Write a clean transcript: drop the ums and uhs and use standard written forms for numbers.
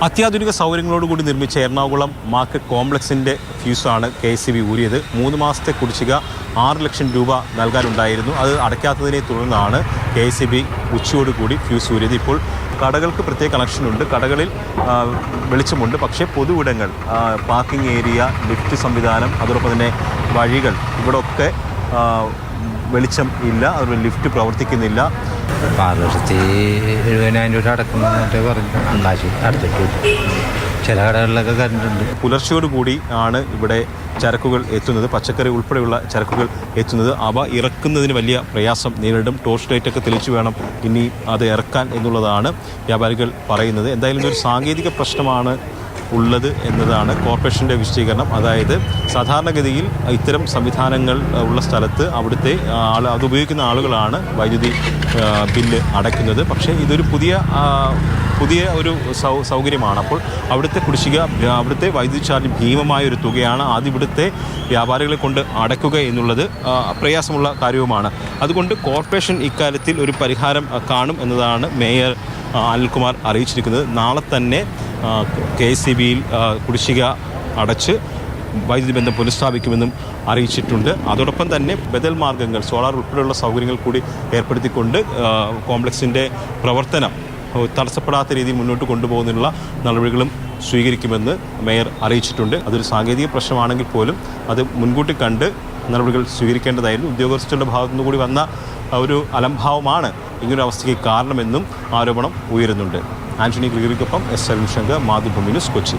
അത്യാധുനിക സൗകര്യങ്ങളോടുകൂടി നിർമ്മിച്ച Ernakulam market കോംപ്ലക്സിൻ്റെ ഫ്യൂസാണ് KSEB ഊരിയത്. 3 മാസത്തെ കുടിശ്ശിക 6 ലക്ഷം രൂപ നൽകാനുണ്ടായിരുന്നു. അത് അടയ്ക്കാത്തതിനെ തുടർന്നാണ് KSEB ഉച്ചയോടുകൂടി ഫ്യൂസ് ഊരിയത്. ഇപ്പോൾ കടകൾക്ക് പ്രത്യേക കണക്ഷനുണ്ട്, കടകളിൽ വെളിച്ചമുണ്ട്. പക്ഷേ പൊതുവിടങ്ങൾ, പാർക്കിംഗ് ഏരിയ, ലിഫ്റ്റ് സംവിധാനം, അതോടൊപ്പം തന്നെ വഴികൾ, ഇവിടെയൊക്കെ വെളിച്ചം ഇല്ല, അതുപോലെ ലിഫ്റ്റ് പ്രവർത്തിക്കുന്നില്ല. 6,70,000 രൂപ അടക്കുന്നതിട്ട് പറഞ്ഞു അന്നാശി അടുത്തിട്ട് ചില കടകളിലൊക്കെ കറണ്ടുണ്ട്. പുലർച്ചയോടുകൂടി ആണ് ഇവിടെ ചരക്കുകൾ എത്തുന്നത്, പച്ചക്കറി ഉൾപ്പെടെയുള്ള ചരക്കുകൾ എത്തുന്നത്. അവ ഇറക്കുന്നതിന് വലിയ പ്രയാസം നേരിടും. ടോർച്ച് ലൈറ്റൊക്കെ തെളിച്ചു വേണം ഇനി അത് ഇറക്കാൻ എന്നുള്ളതാണ് വ്യാപാരികൾ പറയുന്നത്. എന്തായാലും ഇതൊരു സാങ്കേതിക പ്രശ്നമാണ് ഉള്ളത് എന്നതാണ് കോർപ്പറേഷൻ്റെ വിശദീകരണം. അതായത് സാധാരണഗതിയിൽ ഇത്തരം സംവിധാനങ്ങൾ ഉള്ള സ്ഥലത്ത് അവിടുത്തെ അത് ഉപയോഗിക്കുന്ന ആളുകളാണ് വൈദ്യുതി ബില്ല് അടയ്ക്കുന്നത്. പക്ഷേ ഇതൊരു പുതിയ ഒരു സൗകര്യമാണ്. അപ്പോൾ അവിടുത്തെ കുടിശ്ശിക, അവിടുത്തെ വൈദ്യുതി ചാർജ് ഭീമമായൊരു തുകയാണ്. അത് ഇവിടുത്തെ വ്യാപാരികളെ കൊണ്ട് അടയ്ക്കുക എന്നുള്ളത് പ്രയാസമുള്ള കാര്യവുമാണ്. അതുകൊണ്ട് കോർപ്പറേഷൻ ഇക്കാര്യത്തിൽ ഒരു പരിഹാരം കാണും എന്നതാണ് മേയർ അനിൽകുമാർ അറിയിച്ചിരിക്കുന്നത്. നാളെ തന്നെ KSEBയിൽ കുടിശ്ശിക അടച്ച് വൈദ്യുതി ബന്ധം പുനഃസ്ഥാപിക്കുമെന്നും അറിയിച്ചിട്ടുണ്ട്. അതോടൊപ്പം തന്നെ ബദൽ മാർഗ്ഗങ്ങൾ, സോളാർ ഉൾപ്പെടെയുള്ള സൗകര്യങ്ങൾ കൂടി ഏർപ്പെടുത്തിക്കൊണ്ട് കോംപ്ലക്സിൻ്റെ പ്രവർത്തനം തടസ്സപ്പെടാത്ത രീതിയിൽ മുന്നോട്ട് കൊണ്ടുപോകുന്നതിനുള്ള നടപടികളും സ്വീകരിക്കുമെന്ന് മേയർ അറിയിച്ചിട്ടുണ്ട്. അതൊരു സാങ്കേതിക പ്രശ്നമാണെങ്കിൽ പോലും അത് മുൻകൂട്ടി കണ്ട് നടപടികൾ സ്വീകരിക്കേണ്ടതായിരുന്നു. ഉദ്യോഗസ്ഥരുടെ ഭാഗത്തുനിന്ന് കൂടി വന്ന ഒരു അലംഭാവമാണ് ഇങ്ങനൊരു അവസ്ഥയ്ക്ക് കാരണമെന്നും ആരോപണം ഉയരുന്നുണ്ട്. ആന്റണി ഗ്രിഗറിക്കൊപ്പം S. അരുൺ ശങ്കർ, മാതൃഭൂമി ന്യൂസ്, കൊച്ചി.